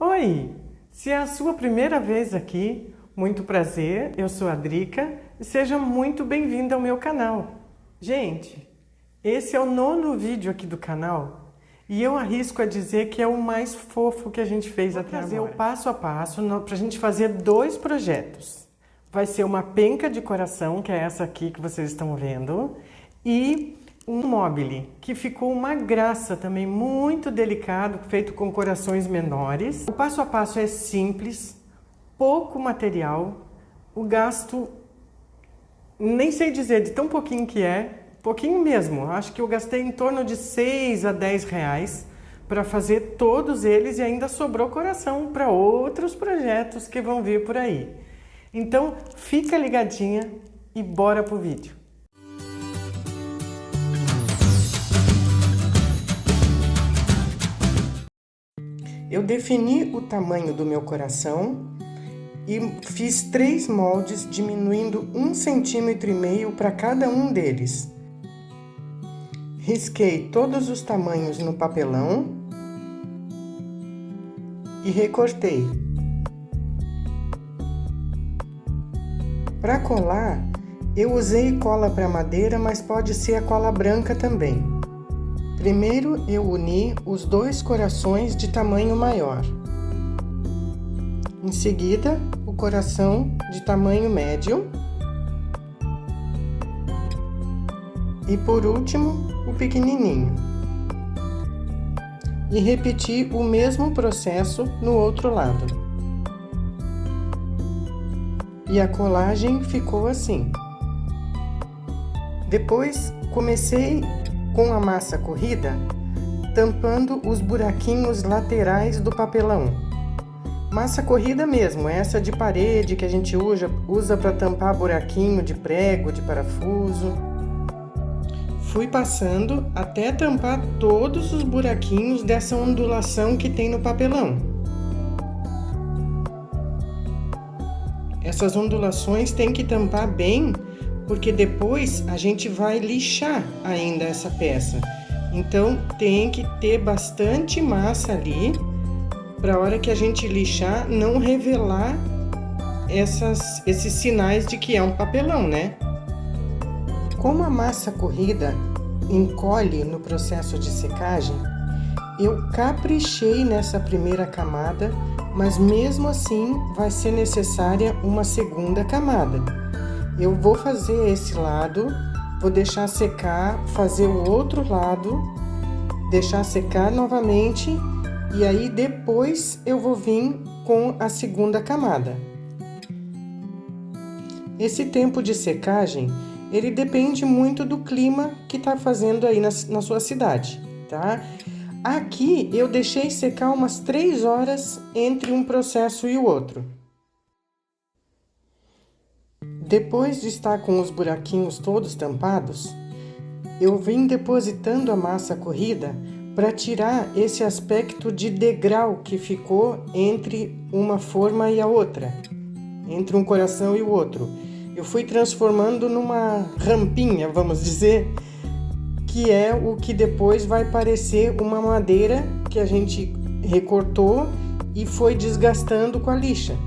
Oi! Se é a sua primeira vez aqui, muito prazer, eu sou a Drica e seja muito bem-vinda ao meu canal. Gente, esse é o 9º vídeo aqui do canal e eu arrisco a dizer que é o mais fofo que a gente fez até agora. Vou trazer o passo a passo para a gente fazer 2 projetos. Vai ser uma penca de coração, que é essa aqui que vocês estão vendo, e um mobile, que ficou uma graça também, muito delicado, feito com corações menores. O passo a passo é simples, pouco material, o gasto, nem sei dizer, de tão pouquinho que é, pouquinho mesmo. Acho que eu gastei em torno de 6 a 10 reais para fazer todos eles e ainda sobrou coração para outros projetos que vão vir por aí. Então, fica ligadinha e bora pro vídeo. Eu defini o tamanho do meu coração e fiz 3 moldes, diminuindo 1,5 cm para cada um deles. Risquei todos os tamanhos no papelão e recortei. Para colar, eu usei cola para madeira, mas pode ser a cola branca também. Primeiro eu uni os 2 corações de tamanho maior. Em seguida, o coração de tamanho médio. E por último, o pequenininho. E repeti o mesmo processo no outro lado. E a colagem ficou assim. Depois comecei com a massa corrida, tampando os buraquinhos laterais do papelão. Massa corrida mesmo, essa de parede que a gente usa para tampar buraquinho de prego, de parafuso. Fui passando até tampar todos os buraquinhos dessa ondulação que tem no papelão. Essas ondulações tem que tampar bem, porque depois a gente vai lixar ainda essa peça. Então tem que ter bastante massa ali, para a hora que a gente lixar não revelar esses sinais de que é um papelão, né? Como a massa corrida encolhe no processo de secagem, eu caprichei nessa primeira camada, mas mesmo assim vai ser necessária uma segunda camada. Eu vou fazer esse lado, vou deixar secar, fazer o outro lado, deixar secar novamente e aí depois eu vou vir com a segunda camada. Esse tempo de secagem, ele depende muito do clima que está fazendo aí na sua cidade, tá? Aqui eu deixei secar umas 3 horas entre um processo e o outro. Depois de estar com os buraquinhos todos tampados, eu vim depositando a massa corrida para tirar esse aspecto de degrau que ficou entre uma forma e a outra, entre um coração e o outro. Eu fui transformando numa rampinha, vamos dizer, que é o que depois vai parecer uma madeira que a gente recortou e foi desgastando com a lixa.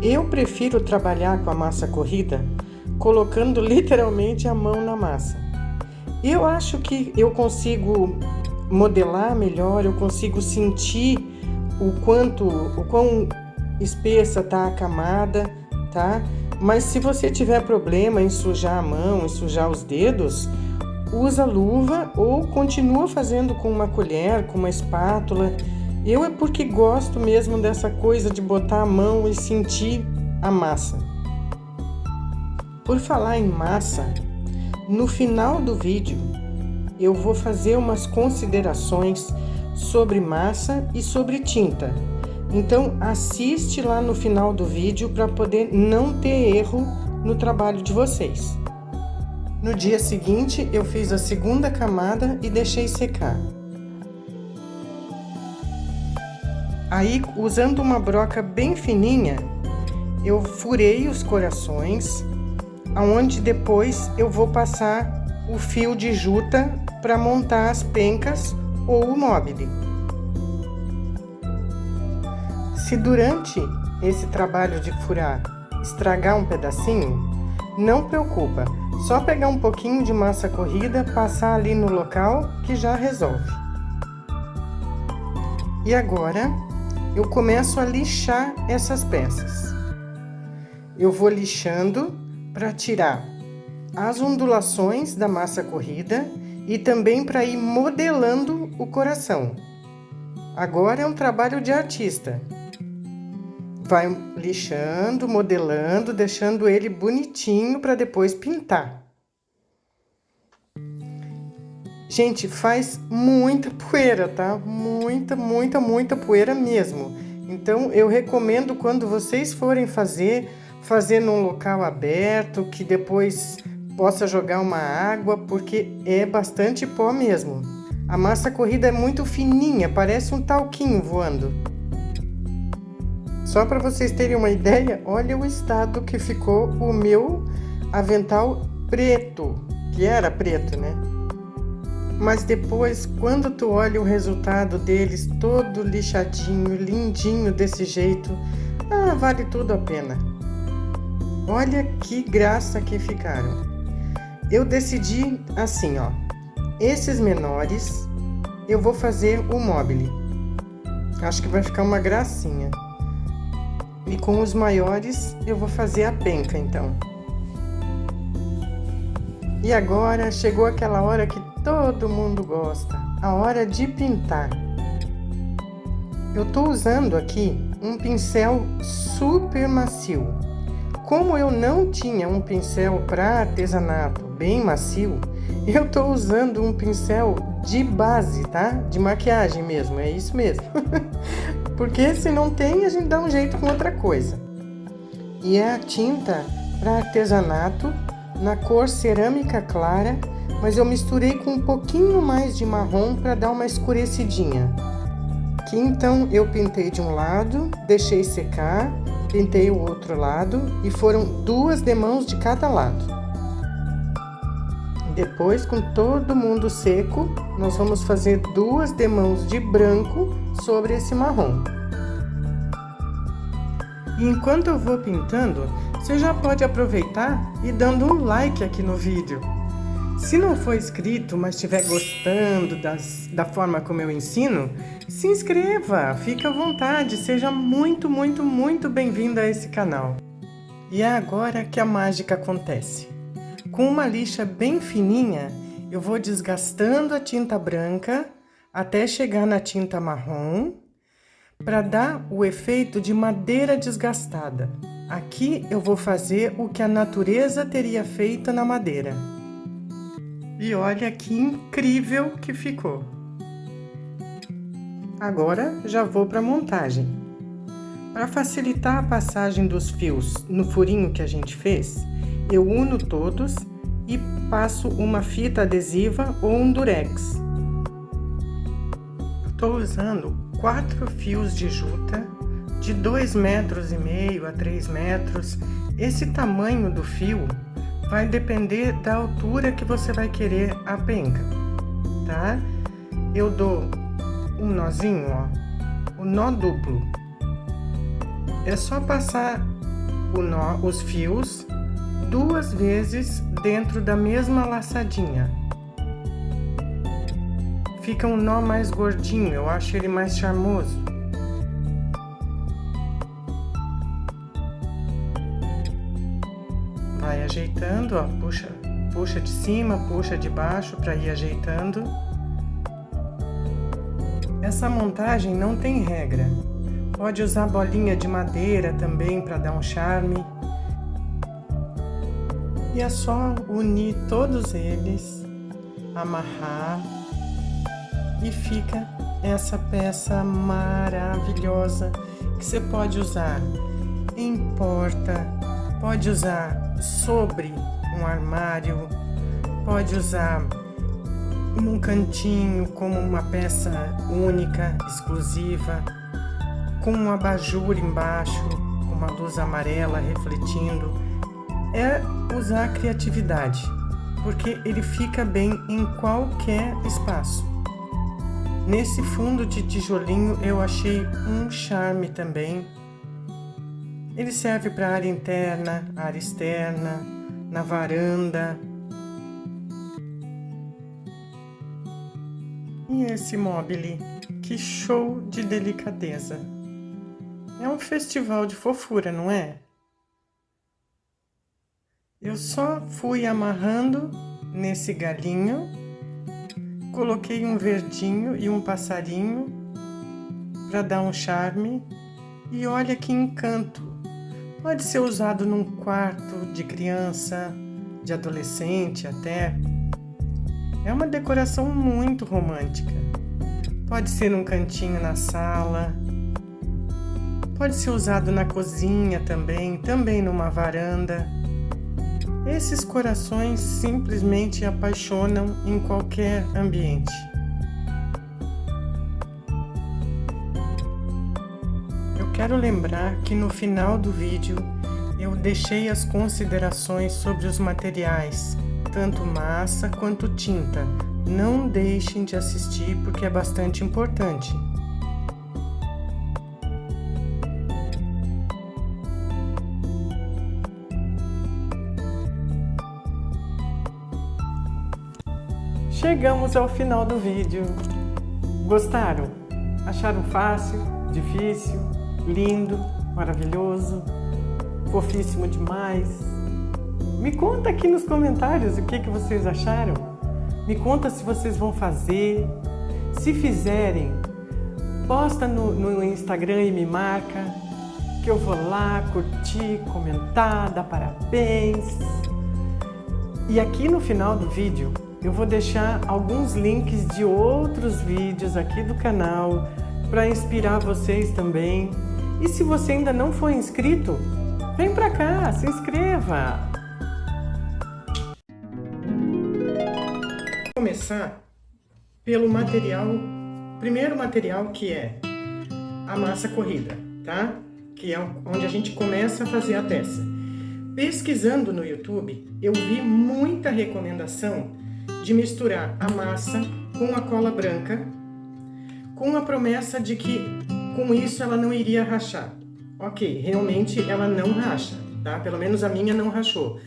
Eu prefiro trabalhar com a massa corrida colocando literalmente a mão na massa. Eu acho que eu consigo modelar melhor, eu consigo sentir o quão espessa tá a camada, tá? Mas se você tiver problema em sujar a mão, em sujar os dedos, usa luva ou continua fazendo com uma colher, com uma espátula. Eu é porque gosto mesmo dessa coisa de botar a mão e sentir a massa. Por falar em massa, no final do vídeo eu vou fazer umas considerações sobre massa e sobre tinta. Então assiste lá no final do vídeo para poder não ter erro no trabalho de vocês. No dia seguinte eu fiz a segunda camada e deixei secar. Aí, usando uma broca bem fininha, eu furei os corações, aonde depois eu vou passar o fio de juta para montar as pencas ou o mobile. Se durante esse trabalho de furar estragar um pedacinho, não preocupa, só pegar um pouquinho de massa corrida, passar ali no local que já resolve. E agora eu começo a lixar essas peças. Eu vou lixando para tirar as ondulações da massa corrida e também para ir modelando o coração. Agora é um trabalho de artista. Vai lixando, modelando, deixando ele bonitinho para depois pintar. Gente, faz muita poeira, tá? Muita poeira mesmo. Então, eu recomendo quando vocês forem fazer num local aberto, que depois possa jogar uma água, porque é bastante pó mesmo. A massa corrida é muito fininha, parece um talquinho voando. Só para vocês terem uma ideia, olha o estado que ficou o meu avental preto, que era preto, né? Mas depois, quando tu olha o resultado deles, todo lixadinho, lindinho desse jeito, vale tudo a pena. Olha que graça que ficaram. Eu decidi assim, ó, esses menores eu vou fazer o mobile. Acho que vai ficar uma gracinha. E com os maiores eu vou fazer a penca, então. E agora chegou aquela hora que todo mundo gosta, a hora de pintar. Eu tô usando aqui um pincel super macio. Como eu não tinha um pincel para artesanato bem macio, eu tô usando um pincel de base, tá? De maquiagem mesmo, é isso mesmo. Porque se não tem, a gente dá um jeito com outra coisa. E é a tinta para artesanato na cor cerâmica clara, mas eu misturei com um pouquinho mais de marrom para dar uma escurecidinha. Que então eu pintei de um lado, deixei secar, pintei o outro lado e foram 2 demãos de cada lado. Depois, com todo mundo seco, nós vamos fazer 2 demãos de branco sobre esse marrom. E enquanto eu vou pintando, você já pode aproveitar e dando um like aqui no vídeo. Se não for inscrito, mas estiver gostando da forma como eu ensino, se inscreva, fica à vontade, seja muito bem-vindo a esse canal. E é agora que a mágica acontece. Com uma lixa bem fininha, eu vou desgastando a tinta branca até chegar na tinta marrom, para dar o efeito de madeira desgastada. Aqui eu vou fazer o que a natureza teria feito na madeira. E olha que incrível que ficou! Agora já vou para a montagem. Para facilitar a passagem dos fios no furinho que a gente fez, eu uno todos e passo uma fita adesiva ou um durex. Estou usando 4 fios de juta de 2,5 metros a 3 metros. Esse tamanho do fio vai depender da altura que você vai querer a penca, tá? Eu dou um nozinho, ó, o nó duplo. É só passar os fios 2 vezes dentro da mesma laçadinha. Fica um nó mais gordinho, eu acho ele mais charmoso. Vai ajeitando, ó, puxa de cima, puxa de baixo para ir ajeitando. Essa montagem não tem regra. Pode usar bolinha de madeira também para dar um charme. E é só unir todos eles, amarrar e fica essa peça maravilhosa que você pode usar em porta, pode usar sobre um armário, pode usar num cantinho como uma peça única, exclusiva, com um abajur embaixo, com uma luz amarela refletindo. É usar a criatividade, porque ele fica bem em qualquer espaço. Nesse fundo de tijolinho eu achei um charme também. Ele serve para área interna, área externa, na varanda. E esse mobile, que show de delicadeza. É um festival de fofura, não é? Eu só fui amarrando nesse galinho, coloquei um verdinho e um passarinho para dar um charme. E olha que encanto! Pode ser usado num quarto de criança, de adolescente até. É uma decoração muito romântica. Pode ser num cantinho na sala. Pode ser usado na cozinha também numa varanda. Esses corações simplesmente apaixonam em qualquer ambiente. Eu quero lembrar que no final do vídeo eu deixei as considerações sobre os materiais, tanto massa quanto tinta. Não deixem de assistir porque é bastante importante. Chegamos ao final do vídeo. Gostaram? Acharam fácil? Difícil? Lindo? Maravilhoso? Fofíssimo demais? Me conta aqui nos comentários o que vocês acharam. Me conta se vocês vão fazer. Se fizerem, posta no Instagram e me marca, que eu vou lá curtir, comentar, dar parabéns. E aqui no final do vídeo eu vou deixar alguns links de outros vídeos aqui do canal para inspirar vocês também. E se você ainda não foi inscrito, vem pra cá, se inscreva! Vou começar pelo primeiro material, que é a massa corrida, tá? Que é onde a gente começa a fazer a peça. Pesquisando no YouTube, eu vi muita recomendação de misturar a massa com a cola branca, com a promessa de que com isso ela não iria rachar. Ok, realmente ela não racha, tá? Pelo menos a minha não rachou.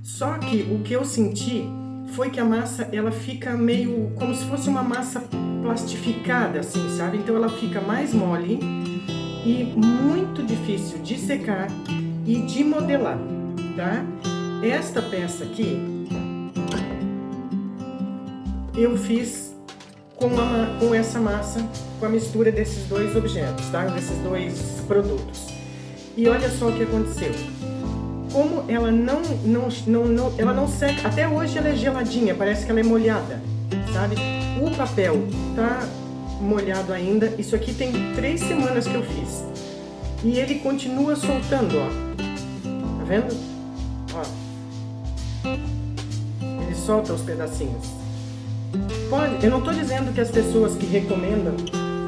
Só que o que eu senti foi que a massa ela fica meio como se fosse uma massa plastificada, assim, sabe? Então ela fica mais mole e muito difícil de secar e de modelar, tá? Esta peça aqui eu fiz com essa massa, com a mistura desses dois objetos, tá? Desses dois produtos. E olha só o que aconteceu. Como ela ela não seca, até hoje ela é geladinha, parece que ela é molhada, sabe? O papel tá molhado ainda. Isso aqui tem 3 semanas que eu fiz. E ele continua soltando, ó. Tá vendo? Ó. Ele solta os pedacinhos. Eu não estou dizendo que as pessoas que recomendam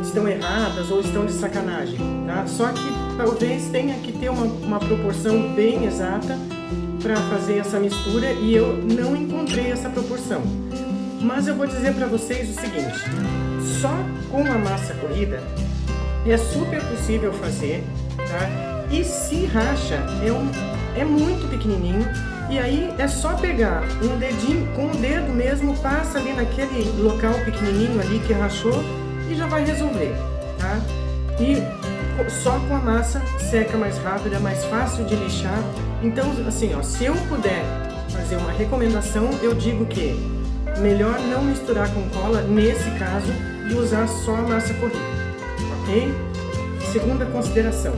estão erradas ou estão de sacanagem, tá? Só que talvez tenha que ter uma proporção bem exata para fazer essa mistura e eu não encontrei essa proporção. Mas eu vou dizer para vocês o seguinte, só com a massa corrida é super possível fazer, tá? E se racha, é muito pequenininho. E aí é só pegar um dedinho, com o dedo mesmo, passa ali naquele local pequenininho ali que rachou e já vai resolver, tá? E só com a massa seca mais rápido, é mais fácil de lixar. Então, assim, ó, se eu puder fazer uma recomendação, eu digo que melhor não misturar com cola nesse caso e usar só a massa corrida, ok? Segunda consideração,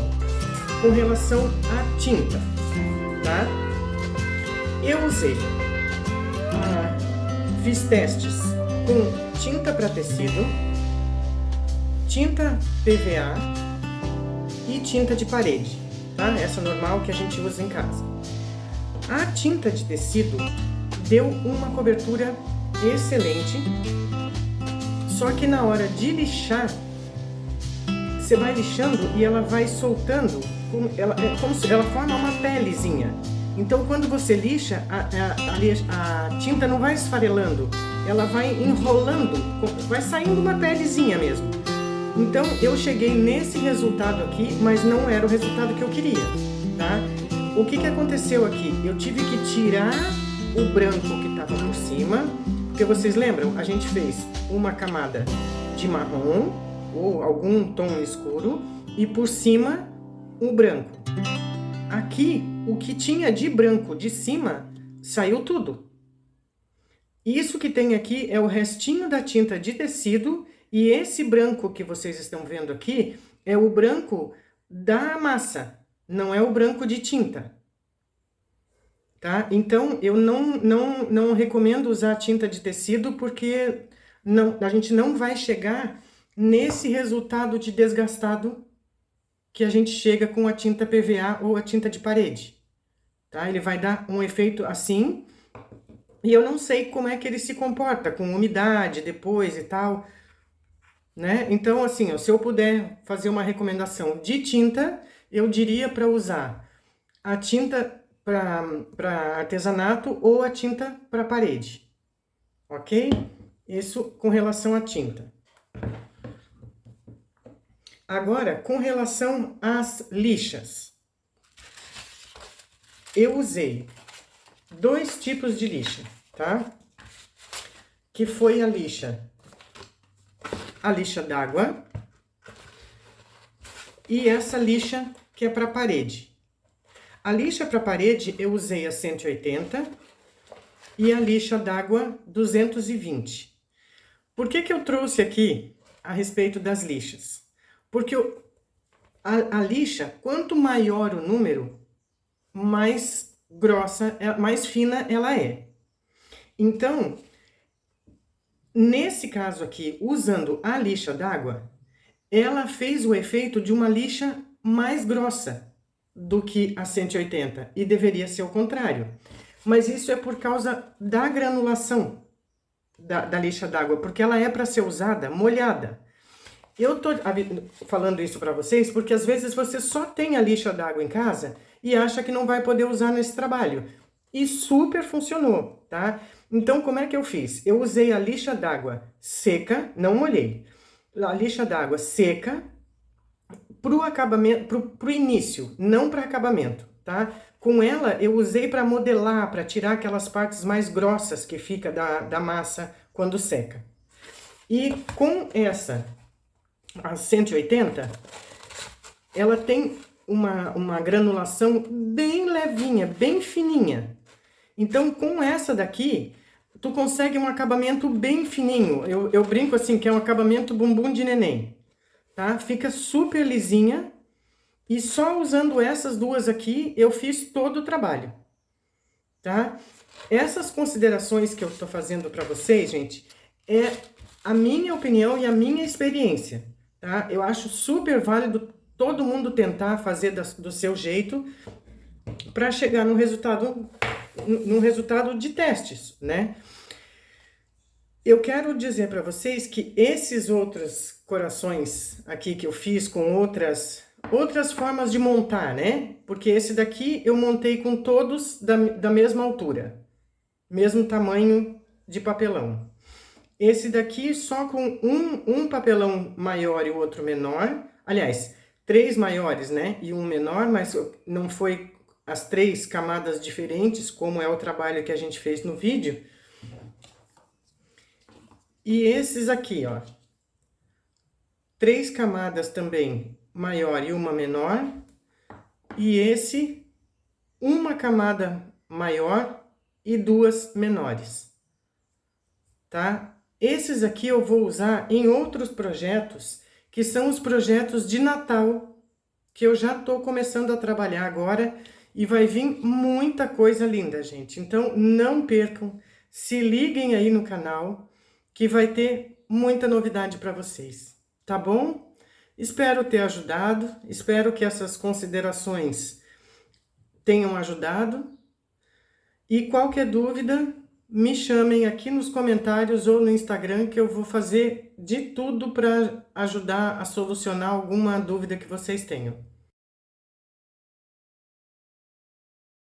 com relação à tinta, tá? Eu usei, fiz testes com tinta para tecido, tinta PVA e tinta de parede, tá? Essa normal que a gente usa em casa. A tinta de tecido deu uma cobertura excelente, só que na hora de lixar, você vai lixando e ela vai soltando, é como se ela forma uma pelezinha. Então, quando você lixa, a tinta não vai esfarelando, ela vai enrolando, vai saindo uma pelezinha mesmo. Então, eu cheguei nesse resultado aqui, mas não era o resultado que eu queria, tá? O que aconteceu aqui? Eu tive que tirar o branco que estava por cima, porque vocês lembram? A gente fez uma camada de marrom, ou algum tom escuro, e por cima o branco. Aqui, o que tinha de branco de cima, saiu tudo. Isso que tem aqui é o restinho da tinta de tecido, e esse branco que vocês estão vendo aqui é o branco da massa, não é o branco de tinta. Tá? Então, eu não recomendo usar tinta de tecido, porque a gente não vai chegar nesse resultado de desgastado que a gente chega com a tinta PVA ou a tinta de parede. Tá? Ele vai dar um efeito assim, e eu não sei como é que ele se comporta com umidade depois e tal, né? Então, assim, ó, se eu puder fazer uma recomendação de tinta, eu diria para usar a tinta para artesanato ou a tinta para parede, ok? Isso com relação à tinta. Agora, com relação às lixas. Eu usei 2 tipos de lixa, tá? Que foi a lixa d'água e essa lixa que é para parede. A lixa para parede eu usei a 180 e a lixa d'água 220. Por que eu trouxe aqui a respeito das lixas? Porque a lixa, quanto maior o número, mais grossa, mais fina ela é. Então, nesse caso aqui, usando a lixa d'água, ela fez o efeito de uma lixa mais grossa do que a 180, e deveria ser o contrário. Mas isso é por causa da granulação da lixa d'água, porque ela é para ser usada molhada. Eu tô falando isso para vocês porque às vezes você só tem a lixa d'água em casa e acha que não vai poder usar nesse trabalho. E super funcionou, tá? Então, como é que eu fiz? Eu usei a lixa d'água seca, não molhei. A lixa d'água seca pro acabamento, pro início, não para acabamento, tá? Com ela eu usei para modelar, para tirar aquelas partes mais grossas que fica da massa quando seca. E com essa, a 180, ela tem uma granulação bem levinha, bem fininha. Então, com essa daqui, tu consegue um acabamento bem fininho. Eu brinco assim, que é um acabamento bumbum de neném, tá? Fica super lisinha. E só usando essas duas aqui, eu fiz todo o trabalho, tá? Essas considerações que eu tô fazendo para vocês, gente, é a minha opinião e a minha experiência, tá? Eu acho super válido todo mundo tentar fazer do seu jeito para chegar num resultado de testes, né? Eu quero dizer para vocês que esses outros corações aqui que eu fiz com outras formas de montar, né? Porque esse daqui eu montei com todos da mesma altura, mesmo tamanho de papelão. Esse daqui só com um papelão maior e o outro menor. Aliás, 3 maiores, né? E um menor, mas não foi as 3 camadas diferentes, como é o trabalho que a gente fez no vídeo. E esses aqui, ó. 3 camadas também maior e uma menor. E esse, uma camada maior e 2 menores. Tá? Esses aqui eu vou usar em outros projetos, que são os projetos de Natal, que eu já tô começando a trabalhar agora, e vai vir muita coisa linda, gente. Então, não percam, se liguem aí no canal, que vai ter muita novidade para vocês, tá bom? Espero ter ajudado, espero que essas considerações tenham ajudado. E qualquer dúvida, me chamem aqui nos comentários ou no Instagram, que eu vou fazer de tudo para ajudar a solucionar alguma dúvida que vocês tenham.